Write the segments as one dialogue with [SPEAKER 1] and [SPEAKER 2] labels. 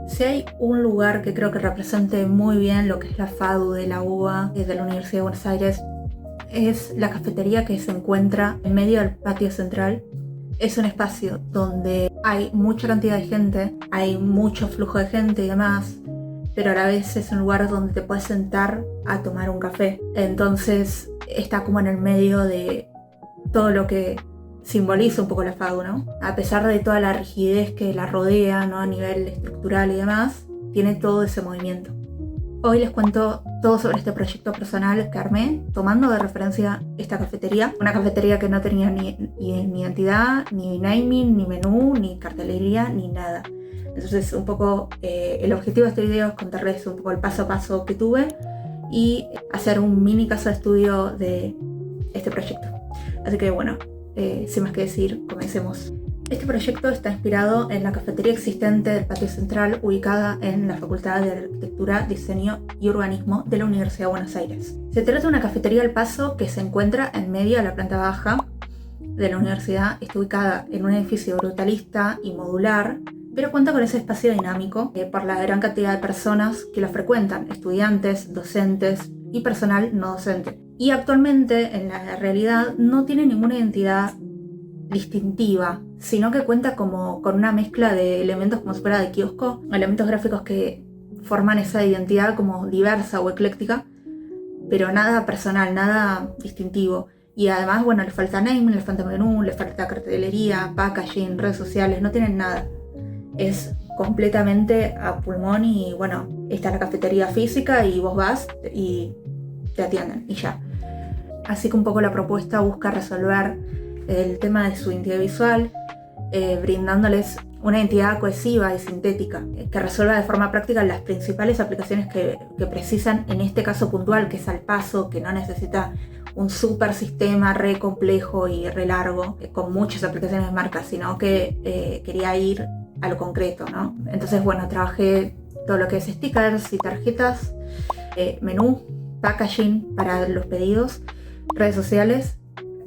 [SPEAKER 1] Si hay un lugar que creo que represente muy bien lo que es la FADU de la UBA, de la Universidad de Buenos Aires, es la cafetería que se encuentra en medio del patio central. Es un espacio donde hay mucha cantidad de gente, hay mucho flujo de gente y demás, pero a la vez es un lugar donde te puedes sentar a tomar un café. Entonces está como en el medio de todo lo que simboliza un poco la FADU, ¿no? A pesar de toda la rigidez que la rodea, ¿no? A nivel estructural y demás, tiene todo ese movimiento. Hoy les cuento todo sobre este proyecto personal que armé, tomando de referencia esta cafetería. Una cafetería que no tenía ni identidad, ni naming, ni menú, ni cartelería, ni nada. Entonces un poco el objetivo de este video es contarles un poco el paso a paso que tuve y hacer un mini caso de estudio de este proyecto. Así que bueno, sin más que decir, comencemos. Este proyecto está inspirado en la cafetería existente del patio central ubicada en la Facultad de Arquitectura, Diseño y Urbanismo de la Universidad de Buenos Aires. Se trata de una cafetería al paso que se encuentra en medio de la planta baja de la universidad. Está ubicada en un edificio brutalista y modular, pero cuenta con ese espacio dinámico por la gran cantidad de personas que lo frecuentan, estudiantes, docentes y personal no docente. Y actualmente, en la realidad, no tiene ninguna identidad distintiva, sino que cuenta como con una mezcla de elementos como si fuera de kiosco, elementos gráficos que forman esa identidad como diversa o ecléctica, pero nada personal, nada distintivo. Y además, bueno, le falta naming, le falta menú, le falta cartelería, packaging, redes sociales, no tienen nada. Es completamente a pulmón y bueno, está la cafetería física y vos vas y te atienden y ya. Así que un poco la propuesta busca resolver el tema de su identidad visual, brindándoles una identidad cohesiva y sintética que resuelva de forma práctica las principales aplicaciones que precisan en este caso puntual, que es al paso, que no necesita un super sistema re complejo y re largo con muchas aplicaciones de marca, sino que quería ir a lo concreto, ¿no? Entonces, bueno, trabajé todo lo que es stickers y tarjetas, menú, packaging para los pedidos, redes sociales,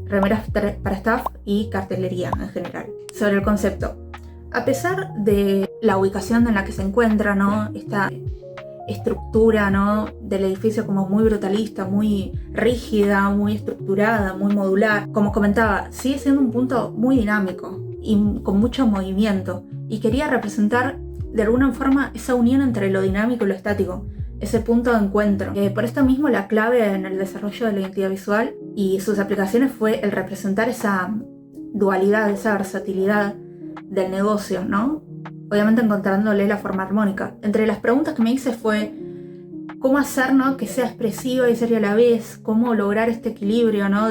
[SPEAKER 1] remeras para staff y cartelería en general. Sobre el concepto, a pesar de la ubicación en la que se encuentra, ¿no? Esta estructura, ¿no? Del edificio como muy brutalista, muy rígida, muy estructurada, muy modular, como comentaba, sigue siendo un punto muy dinámico y con mucho movimiento, y quería representar de alguna forma esa unión entre lo dinámico y lo estático, ese punto de encuentro. Por esto mismo la clave en el desarrollo de la identidad visual y sus aplicaciones fue el representar esa dualidad, esa versatilidad del negocio, ¿no? Obviamente encontrándole la forma armónica. Entre las preguntas que me hice fue cómo hacer, ¿no? Que sea expresiva y seria a la vez, cómo lograr este equilibrio, ¿no?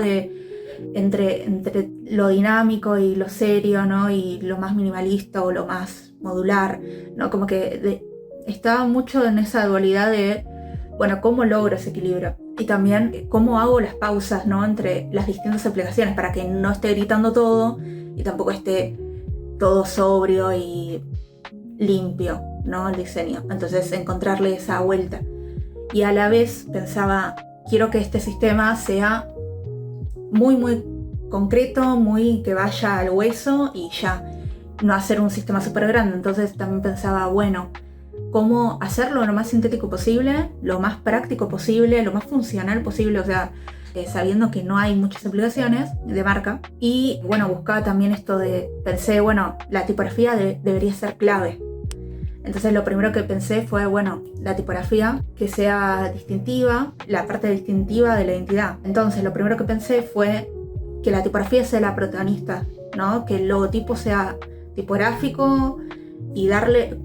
[SPEAKER 1] Entre lo dinámico y lo serio, ¿no? Y lo más minimalista o lo más modular, ¿no? Como que estaba mucho en esa dualidad de, bueno, ¿cómo logro ese equilibrio? Y también cómo hago las pausas, ¿no? Entre las distintas aplicaciones para que no esté gritando todo y tampoco esté todo sobrio y limpio, ¿no? El diseño. Entonces encontrarle esa vuelta. Y a la vez pensaba, quiero que este sistema sea muy, muy concreto, muy que vaya al hueso y ya. No hacer un sistema súper grande. Entonces también pensaba, bueno, cómo hacerlo lo más sintético posible, lo más práctico posible, lo más funcional posible, o sea, sabiendo que no hay muchas aplicaciones de marca. Y bueno, buscaba también esto pensé, bueno, la tipografía debería ser clave. Entonces lo primero que pensé fue, bueno, la tipografía que sea distintiva, la parte distintiva de la identidad. Entonces lo primero que pensé fue que la tipografía sea la protagonista, ¿no? Que el logotipo sea tipográfico y darle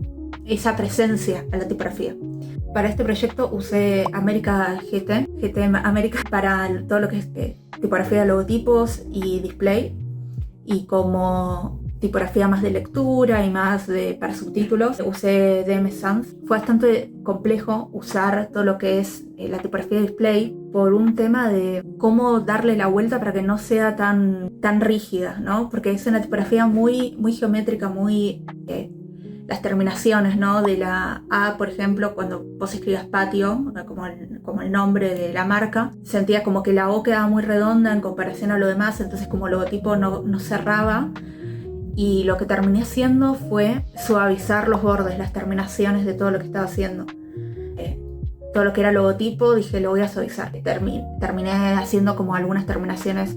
[SPEAKER 1] esa presencia a la tipografía. Para este proyecto usé America GT America para todo lo que es tipografía de logotipos y display, y como tipografía más de lectura y más para subtítulos usé DM Sans. Fue bastante complejo usar todo lo que es la tipografía de display por un tema de cómo darle la vuelta para que no sea tan rígida, ¿no? Porque es una tipografía muy, muy geométrica, muy las terminaciones, ¿no? De la A, por ejemplo, cuando vos escribías patio, como el nombre de la marca, sentía como que la O quedaba muy redonda en comparación a lo demás, entonces como logotipo no cerraba y lo que terminé haciendo fue suavizar los bordes, las terminaciones de todo lo que estaba haciendo. Todo lo que era logotipo, dije, lo voy a suavizar. Terminé haciendo como algunas terminaciones,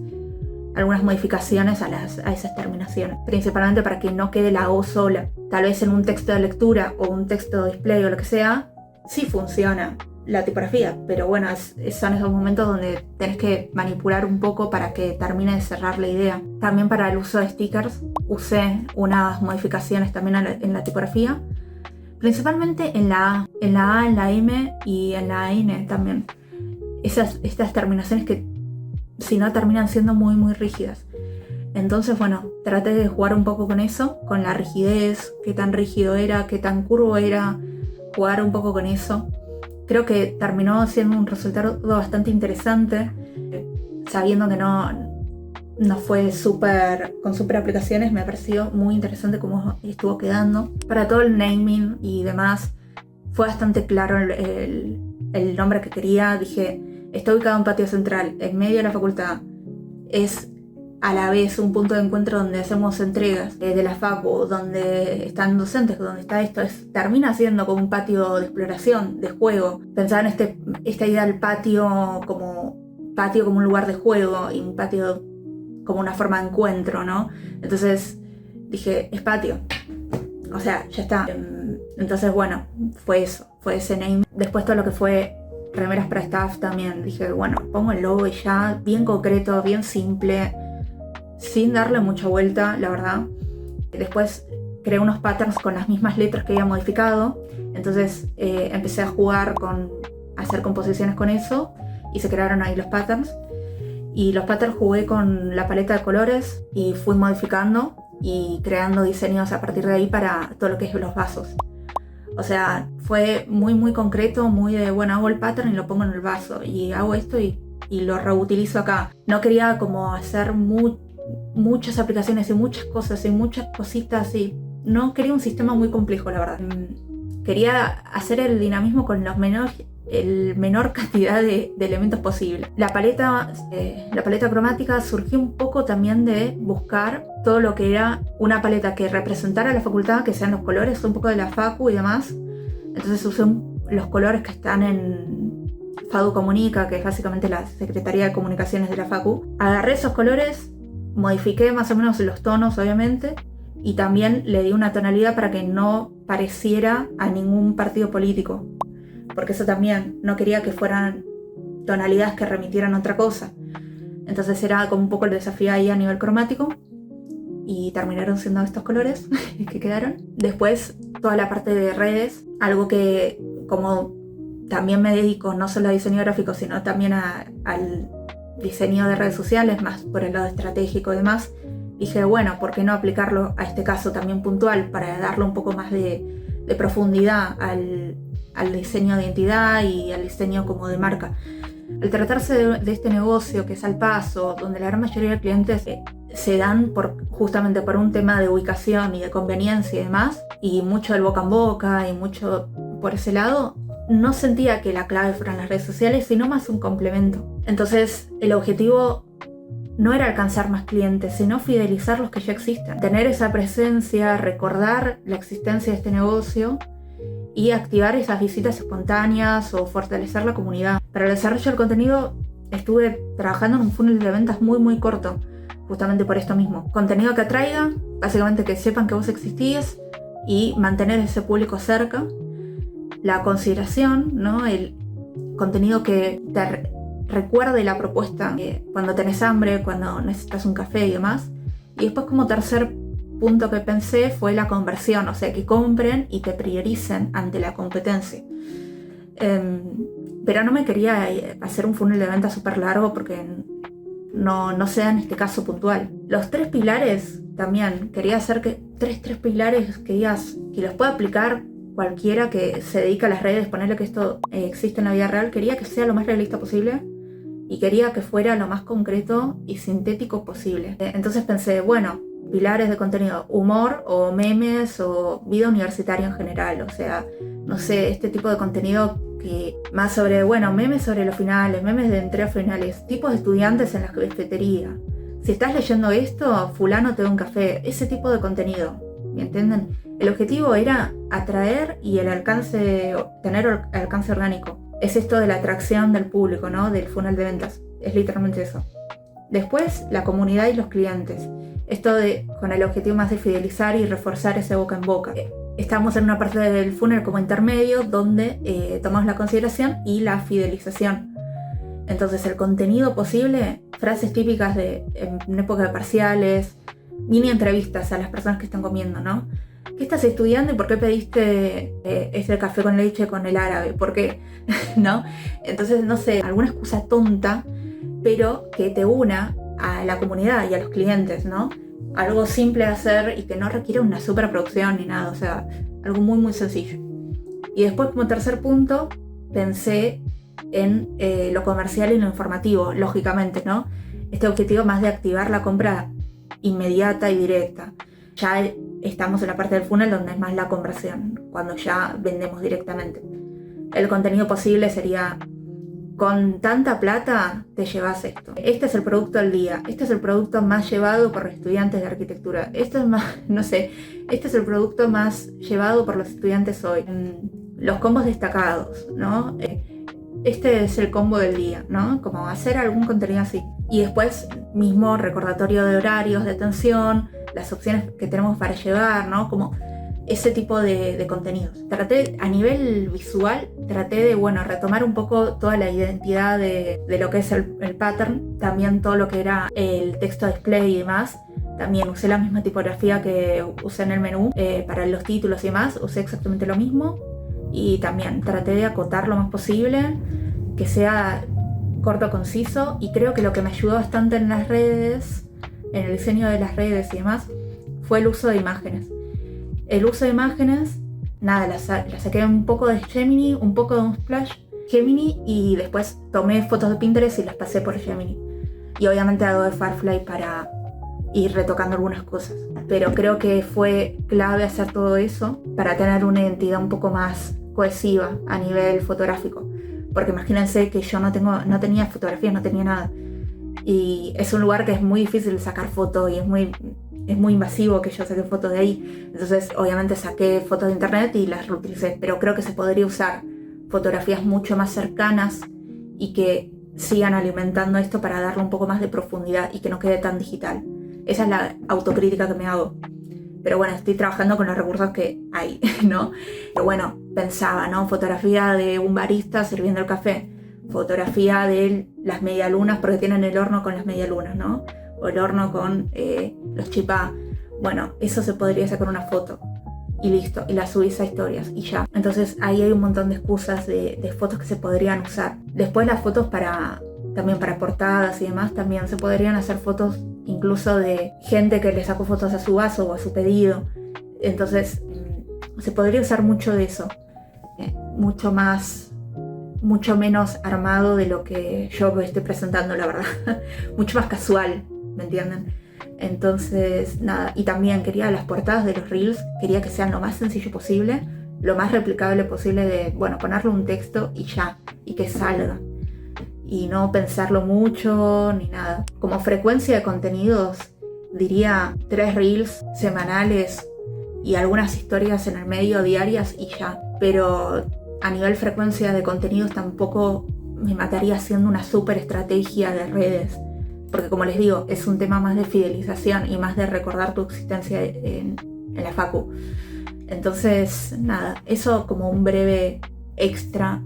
[SPEAKER 1] algunas modificaciones a esas terminaciones, principalmente para que no quede la O sola. Tal vez en un texto de lectura o un texto de display o lo que sea, sí funciona la tipografía, pero bueno, son esos momentos donde tenés que manipular un poco para que termine de cerrar la idea. También para el uso de stickers usé unas modificaciones también en la tipografía, principalmente en la A, en la M y en la N también. Estas terminaciones que si no terminan siendo muy muy rígidas. Entonces bueno, traté de jugar un poco con eso, con la rigidez, qué tan rígido era, qué tan curvo era, jugar un poco con eso. Creo que terminó siendo un resultado bastante interesante, sabiendo que no fue con super aplicaciones. Me pareció muy interesante cómo estuvo quedando. Para todo el naming y demás, fue bastante claro el nombre que quería. Dije, está ubicado en Patio Central, en medio de la facultad. Es a la vez un punto de encuentro donde hacemos entregas de la facu, donde están docentes, donde está esto. Termina siendo como un patio de exploración, de juego. Pensaba en esta idea del patio como un lugar de juego y un patio como una forma de encuentro, ¿no? Entonces dije, es patio. O sea, ya está. Entonces, bueno, fue eso, fue ese name. Después todo lo que fue remeras para staff también. Dije, bueno, pongo el logo y ya, bien concreto, bien simple, sin darle mucha vuelta, la verdad. Después creé unos patterns con las mismas letras que había modificado. Entonces empecé a jugar a hacer composiciones con eso y se crearon ahí los patterns. Y los patterns jugué con la paleta de colores y fui modificando y creando diseños a partir de ahí para todo lo que es los vasos. O sea, fue muy muy concreto, muy de, bueno, hago el pattern y lo pongo en el vaso y hago esto y lo reutilizo acá. No quería como hacer muchas aplicaciones y muchas cosas y muchas cositas y no quería un sistema muy complejo, la verdad. Quería hacer el dinamismo con el menor cantidad de elementos posible. La paleta cromática surgió un poco también de buscar todo lo que era una paleta que representara la facultad, que sean los colores un poco de la facu y demás. Entonces usé los colores que están en FADU Comunica, que es básicamente la Secretaría de Comunicaciones de la facu. Agarré esos colores, modifiqué más o menos los tonos, obviamente, y también le di una tonalidad para que no pareciera a ningún partido político, porque eso también, no quería que fueran tonalidades que remitieran a otra cosa. Entonces era como un poco el desafío ahí a nivel cromático y terminaron siendo estos colores que quedaron. Después toda la parte de redes, algo que como también me dedico no solo a diseño gráfico sino también al diseño de redes sociales, más por el lado estratégico y demás, dije, bueno, ¿por qué no aplicarlo a este caso también puntual para darle un poco más de profundidad al diseño de identidad y al diseño como de marca? Al tratarse de este negocio que es al paso, donde la gran mayoría de clientes se dan justamente por un tema de ubicación y de conveniencia y demás, y mucho del boca en boca y mucho por ese lado, no sentía que la clave fueran las redes sociales, sino más un complemento. Entonces el objetivo no era alcanzar más clientes, sino fidelizar los que ya existen. Tener esa presencia, recordar la existencia de este negocio y activar esas visitas espontáneas o fortalecer la comunidad. Para el desarrollo del contenido estuve trabajando en un funnel de ventas muy muy corto, justamente por esto mismo. Contenido que atraiga, básicamente que sepan que vos existís y mantener ese público cerca. La consideración, ¿no? El contenido que te recuerde la propuesta cuando tenés hambre, cuando necesitas un café y demás. Y después, como tercer punto que pensé, fue la conversión, o sea, que compren y te prioricen ante la competencia. Pero no me quería hacer un funnel de venta súper largo porque no sea en este caso puntual. Los 3 pilares también, quería hacer que tres pilares que los pueda aplicar cualquiera que se dedica a las redes, ponerle que esto existe en la vida real. Quería que sea lo más realista posible y quería que fuera lo más concreto y sintético posible. Entonces pensé, bueno, pilares de contenido, humor o memes o vida universitaria en general, o sea, no sé, este tipo de contenido que más sobre, bueno, memes sobre los finales, memes de entregas finales, tipos de estudiantes en la cafetería, si estás leyendo esto, fulano te da un café, ese tipo de contenido, ¿me entienden? El objetivo era atraer y tener alcance orgánico. Es esto de la atracción del público, ¿no? Del funnel de ventas, es literalmente eso. Después, la comunidad y los clientes. Esto con el objetivo más de fidelizar y reforzar ese boca en boca. Estamos en una parte del funnel como intermedio donde tomamos la consideración y la fidelización. Entonces el contenido posible, frases típicas en época de parciales, mini entrevistas a las personas que están comiendo, ¿no? ¿Qué estás estudiando y por qué pediste este café con leche con el árabe? ¿Por qué? ¿No? Entonces, no sé, alguna excusa tonta, pero que te una a la comunidad y a los clientes, ¿no? Algo simple de hacer y que no requiere una superproducción ni nada, o sea, algo muy muy sencillo. Y después, como tercer punto, pensé en lo comercial y lo informativo, lógicamente, ¿no? Este objetivo más de activar la compra inmediata y directa. Ya estamos en la parte del funnel donde es más la conversión, cuando ya vendemos directamente. El contenido posible sería: con tanta plata te llevas esto. Este es el producto del día. Este es el producto más llevado por los estudiantes de arquitectura. Este es más, no sé, este es el producto más llevado por los estudiantes hoy. Los combos destacados, ¿no? Este es el combo del día, ¿no? Como hacer algún contenido así. Y después mismo recordatorio de horarios de atención, las opciones que tenemos para llevar, ¿no? Como ese tipo de contenidos. A nivel visual, traté de, retomar un poco toda la identidad de lo que es el pattern, también todo lo que era el texto display y demás. También usé la misma tipografía que usé en el menú para los títulos y demás, usé exactamente lo mismo. Y también traté de acotar lo más posible, que sea corto, conciso, y creo que lo que me ayudó bastante en las redes, en el diseño de las redes y demás, fue el uso de imágenes. El uso de imágenes, nada, la saqué un poco de Gemini, un poco de Unsplash, Gemini, y después tomé fotos de Pinterest y las pasé por Gemini. Y obviamente Adobe Firefly para ir retocando algunas cosas. Pero creo que fue clave hacer todo eso para tener una identidad un poco más cohesiva a nivel fotográfico. Porque imagínense que yo no tenía fotografías, no tenía nada. Y es un lugar que es muy difícil sacar fotos y es muy invasivo que yo saque fotos de ahí. Entonces obviamente saqué fotos de internet y las reutilicé. Pero creo que se podría usar fotografías mucho más cercanas y que sigan alimentando esto para darle un poco más de profundidad y que no quede tan digital. Esa es la autocrítica que me hago. Pero bueno, estoy trabajando con los recursos que hay, ¿no? Pero bueno, pensaba, ¿no? Fotografía de un barista sirviendo el café. Fotografía de las medialunas, porque tienen el horno con las medialunas, ¿no? O el horno con los chipá. Bueno, eso se podría sacar una foto. Y listo, y la subís a historias y ya. Entonces ahí hay un montón de excusas de fotos que se podrían usar. Después las fotos también para portadas y demás, también se podrían hacer fotos incluso de gente que le sacó fotos a su vaso o a su pedido. Entonces se podría usar mucho de eso, mucho menos armado de lo que yo estoy presentando, la verdad. Mucho más casual, ¿me entienden? Entonces nada, y también quería las portadas de los reels, quería que sean lo más sencillo posible, lo más replicable posible, de ponerle un texto y ya, y que salga. Y no pensarlo mucho ni nada. Como frecuencia de contenidos, diría 3 reels semanales y algunas historias en el medio diarias y ya. Pero a nivel frecuencia de contenidos tampoco me mataría haciendo una súper estrategia de redes. Porque como les digo, es un tema más de fidelización y más de recordar tu existencia en la facu. Entonces, nada, eso como un breve extra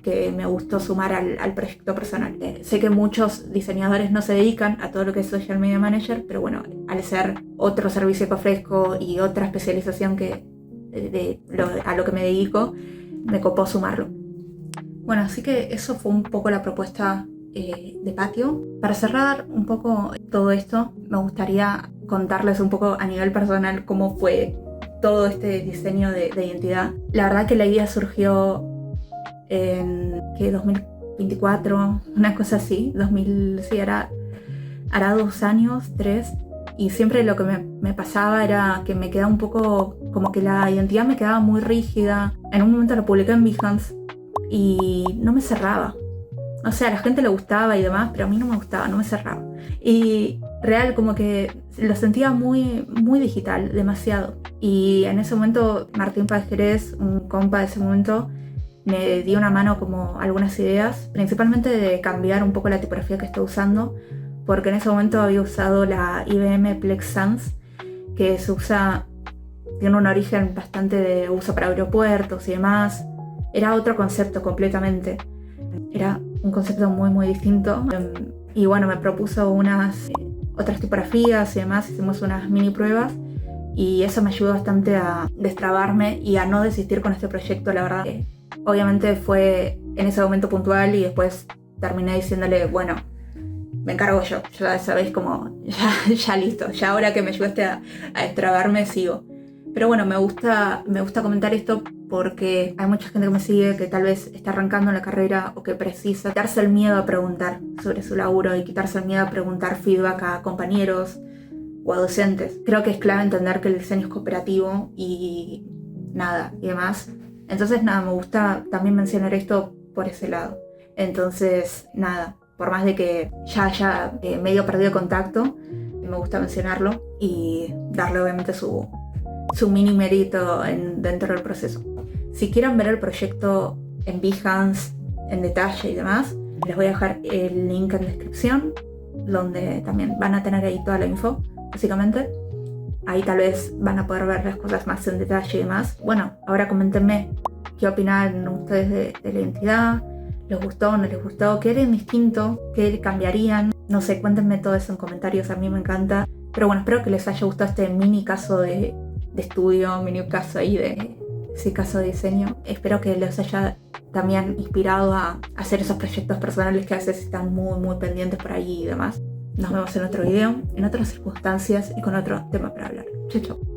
[SPEAKER 1] que me gustó sumar al proyecto personal. Sé que muchos diseñadores no se dedican a todo lo que es Social Media Manager, pero bueno, al ser otro servicio que ofrezco y otra especialización a lo que me dedico, me copó sumarlo. Bueno, así que eso fue un poco la propuesta de Patio. Para cerrar un poco todo esto, me gustaría contarles un poco a nivel personal cómo fue todo este diseño de identidad. La verdad que la idea surgió en 2024, una cosa así, hará 2 años, 3, y siempre lo que me pasaba era que me quedaba un poco, como que la identidad me quedaba muy rígida. En un momento lo publiqué en Behance y no me cerraba. O sea, a la gente le gustaba y demás, pero a mí no me gustaba, no me cerraba. Y real, como que lo sentía muy, muy digital, demasiado. Y en ese momento Martín Páez Jerez, un compa de ese momento, me dio una mano como algunas ideas, principalmente de cambiar un poco la tipografía que estoy usando, porque en ese momento había usado la IBM Plex Sans, que se usa, tiene un origen bastante de uso para aeropuertos y demás. Era otro concepto completamente, era un concepto muy muy distinto. Y bueno, me propuso otras tipografías y demás, hicimos unas mini pruebas y eso me ayudó bastante a destrabarme y a no desistir con este proyecto, la verdad. Obviamente fue en ese momento puntual y después terminé diciéndole, bueno, me encargo yo, ya sabéis como, ya listo, ya ahora que me ayudaste a destrabarme sigo. Pero bueno, me gusta comentar esto porque hay mucha gente que me sigue que tal vez está arrancando en la carrera o que precisa quitarse el miedo a preguntar sobre su laburo y quitarse el miedo a preguntar feedback a compañeros o a docentes. Creo que es clave entender que el diseño es cooperativo y demás. Entonces me gusta también mencionar esto por ese lado. Entonces por más de que ya haya medio perdido contacto, me gusta mencionarlo y darle obviamente su mini mérito dentro del proceso. Si quieren ver el proyecto en Behance, en detalle y demás, les voy a dejar el link en descripción, donde también van a tener ahí toda la info, básicamente. Ahí tal vez van a poder ver las cosas más en detalle y demás. Bueno, ahora coméntenme qué opinan ustedes de la identidad. ¿Les gustó o no les gustó? ¿Qué harían distinto? ¿Qué cambiarían? No sé, cuéntenme todo eso en comentarios, a mí me encanta. Pero bueno, espero que les haya gustado este mini caso de estudio, mini caso ahí caso de diseño. Espero que les haya también inspirado a hacer esos proyectos personales que a veces están muy muy pendientes por ahí y demás. Nos vemos en otro video, en otras circunstancias y con otro tema para hablar. Chau, chau.